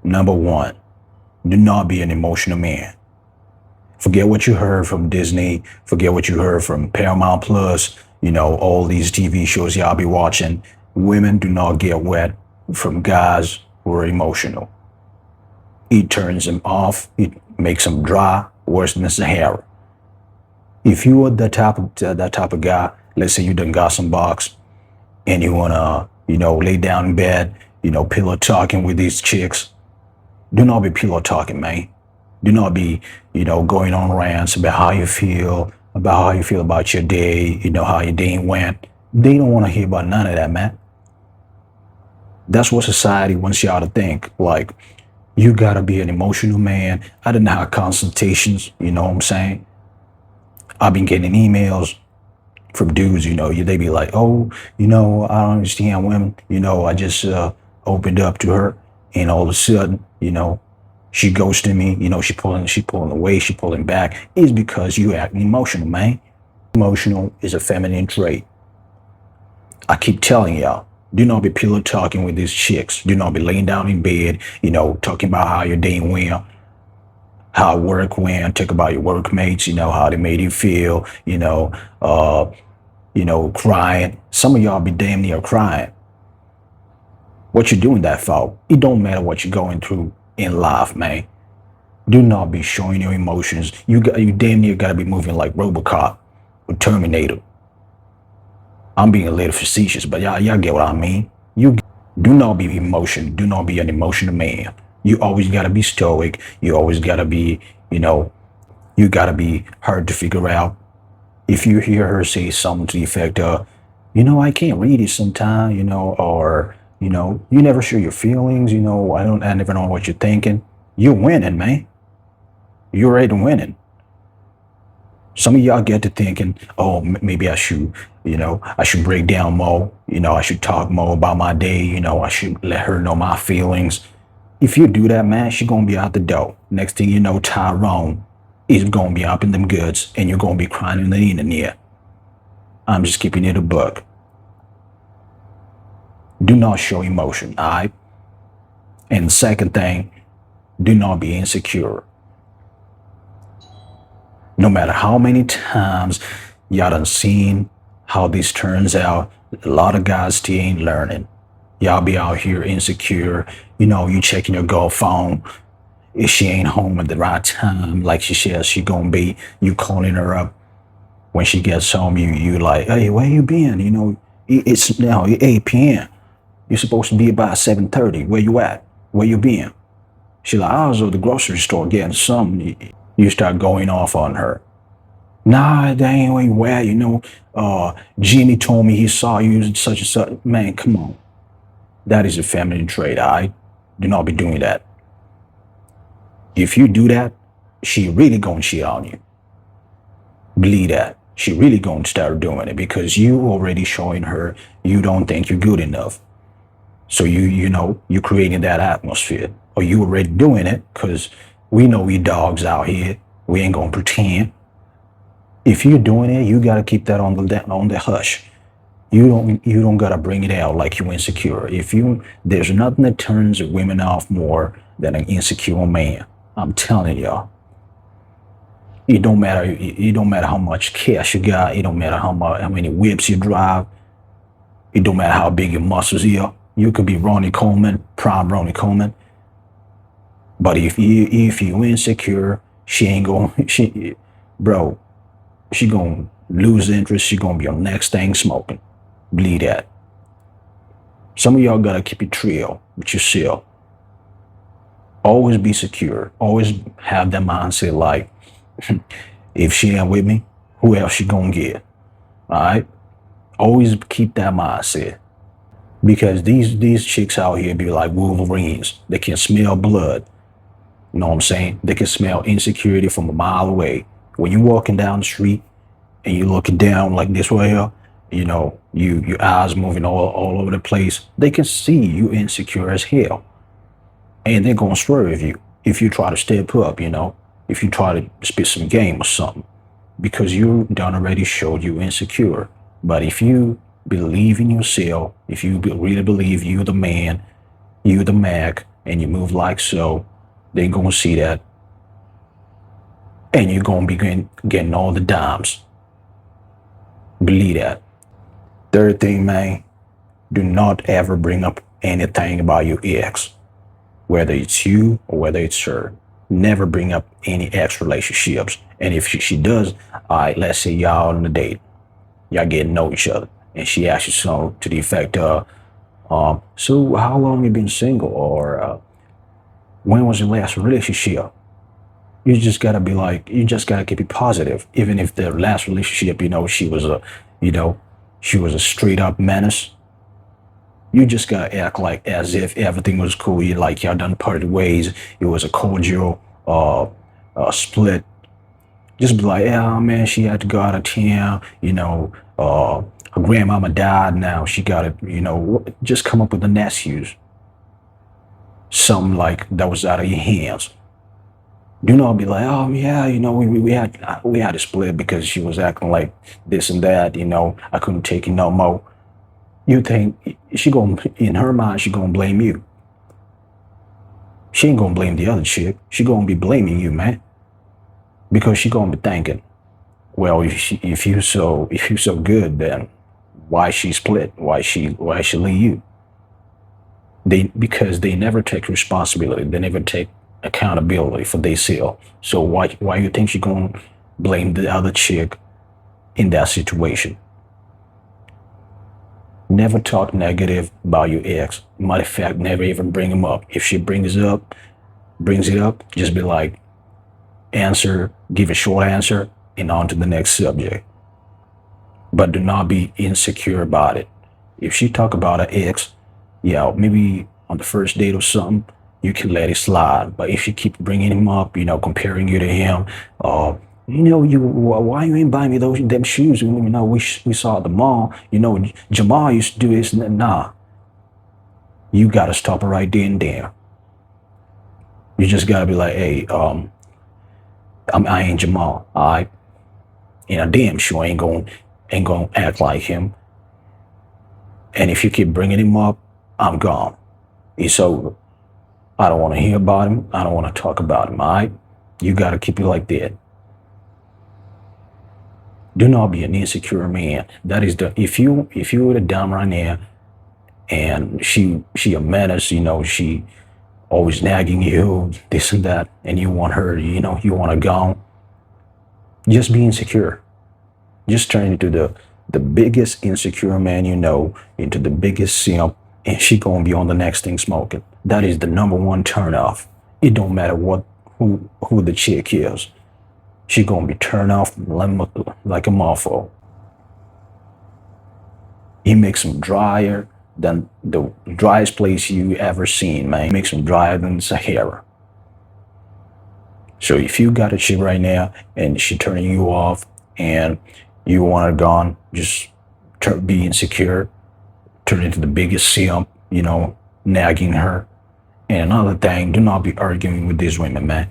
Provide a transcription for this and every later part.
Number one, do not be an emotional man. Forget what you heard from Disney. Forget what you heard from Paramount Plus. All these TV shows y'all be watching. Women do not get wet from guys who are emotional. It turns them off. It makes them dry, worse than Sahara. If you are that type of guy, let's say you done got some box and you wanna, lay down in bed, pillow talking with these chicks, do not be pillow talking, man. Do not be, going on rants about how you feel, about your day, how your day went. They don't want to hear about none of that, man. That's what society wants y'all to think. Like, you gotta be an emotional man. I didn't have consultations, you know what I'm saying? I've been getting emails from dudes, they be like, oh, I don't understand women. I just opened up to her and all of a sudden, she ghosted me, she pulling away, she pulling back. It's because you acting emotional, man. Emotional is a feminine trait. I keep telling y'all, do not be pillow talking with these chicks. Do not be laying down in bed, talking about how your day went, how work went, talk about your workmates, how they made you feel, crying. Some of y'all be damn near crying. What you doing that for? It don't matter what you're going through in life, man. Do not be showing your emotions. You damn near gotta be moving like RoboCop or Terminator. I'm being a little facetious, but y'all get what I mean. You do not be emotional. Do not be an emotional man. You always gotta be stoic. You always gotta be, you gotta be hard to figure out. If you hear her say something to the effect of, I can't read it sometimes, or, you never share your feelings, I never know what you're thinking. You're winning, man. You're already winning. Some of y'all get to thinking, oh, maybe I should, I should break down more, I should talk more about my day, I should let her know my feelings. If you do that, man, she gonna be out the door. Next thing you know, Tyrone is gonna be up in them goods and you're gonna be crying in the internet. I'm just keeping it a buck. Do not show emotion, alright? And the second thing, do not be insecure. No matter how many times y'all done seen how this turns out, a lot of guys still ain't learning. Y'all be out here insecure. You checking your girl phone. If she ain't home at the right time, like she says she gonna be, you calling her up. When she gets home, you like, hey, where you been? It's now 8 p.m. You're supposed to be about 7:30. Where you at? Where you been? She like, I was at the grocery store getting something. You start going off on her. Nah, that ain't where Jimmy told me he saw you such and such. Man, come on. That is a feminine trait, alright? Do not be doing that. If you do that, she really gonna cheat on you. Believe that. She really gonna start doing it because you already showing her you don't think you're good enough. So you're creating that atmosphere. Or you already doing it because we know we dogs out here. We ain't gonna pretend. If you're doing it, you gotta keep that on the hush. You don't gotta bring it out like you're insecure. There's nothing that turns women off more than an insecure man. I'm telling y'all. It don't matter how much cash you got. It don't matter how many whips you drive. It don't matter how big your muscles are. You could be Ronnie Coleman, prime Ronnie Coleman. But if you insecure, she gonna lose interest. She gonna be on next thing smoking. Believe that. Some of y'all gotta keep it real with yourself. Always be secure. Always have that mindset like, if she ain't with me, who else she gonna get? Alright? Always keep that mindset. Because these chicks out here be like Wolverines. They can smell blood. You know what I'm saying? They can smell insecurity from a mile away. When you're walking down the street and you're looking down like this way here, your eyes moving all over the place, they can see you insecure as hell. And they're gonna swerve you if you try to step up, if you try to spit some game or something. Because you done already showed you insecure. But if you believe in yourself, if you really believe you the man, you the Mac, and you move like so, they gonna see that, and you're gonna be getting all the dimes. Believe that. Third thing, man, do not ever bring up anything about your ex, whether it's you or whether it's her. Never bring up any ex relationships. And if she does, all right, let's say y'all on a date, y'all get to know each other, and she asks you something to the effect of, so how long you been single, or when was your last relationship? You just gotta be like, you just gotta keep it positive, even if the last relationship, you know, she was a straight up menace. You just gotta act like as if everything was cool. You like y'all done parted ways. It was a cordial split. Just be like, yeah, man, she had to go out of town. Her grandmama died. Now she got it. Just come up with an excuse, something like that was out of your hands. Do not be like, oh yeah, we had to split because she was acting like this and that. I couldn't take it no more. You think in her mind, she gonna blame you. She ain't gonna blame the other chick. She gonna be blaming you, man, because she gonna be thinking, well, if you so good, then why she split? Why she leave you? Because they never take responsibility. They never take accountability for themselves. So why you think she gonna blame the other chick in that situation? Never talk negative about your ex. Matter of fact, never even bring him up. If she brings it up, just be like, give a short answer, and on to the next subject. But do not be insecure about it. If she talk about her ex, yeah, maybe on the first date or something, you can let it slide. But if she keep bringing him up, comparing you to him, why you ain't buying me them shoes? We saw at the mall. Jamal used to do this. Nah, you gotta stop it right then and there. You just gotta be like, hey, I ain't Jamal, all right? And I damn sure ain't gonna act like him. And if you keep bringing him up, I'm gone. It's over. I don't want to hear about him. I don't want to talk about him. All right? You gotta keep it like that. Do not be an insecure man. That is if you were to dumb right now, and she a menace, she always nagging you, this and that, and you want her, you want to go. Just be insecure. Just turn into the biggest insecure man into the biggest simp, and she gonna be on the next thing smoking. That is the number one turn off. It don't matter who the chick is. She gonna be turned off like a mofo. He makes them drier than the driest place you ever seen, man. He makes them drier than Sahara. So if you got a chick right now and she turning you off and you want her gone, just be insecure, turn into the biggest simp, nagging her. And another thing, do not be arguing with these women, man.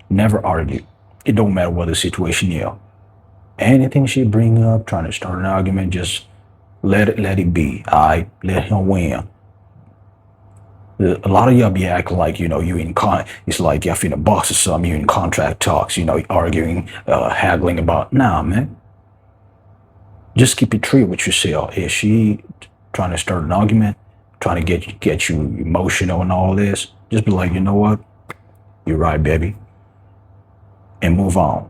Never argue. It don't matter what the situation is. Anything she bring up, trying to start an argument, just let it be. Alright, let him win. A lot of y'all be acting like you in it's like you're in a box or something. You in contract talks, arguing, haggling about. Nah, man. Just keep it real with yourself. Is she trying to start an argument, trying to get you emotional and all this? Just be like, you know what? You're right, baby. And move on.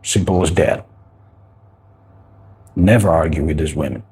Simple as that. Never argue with these women.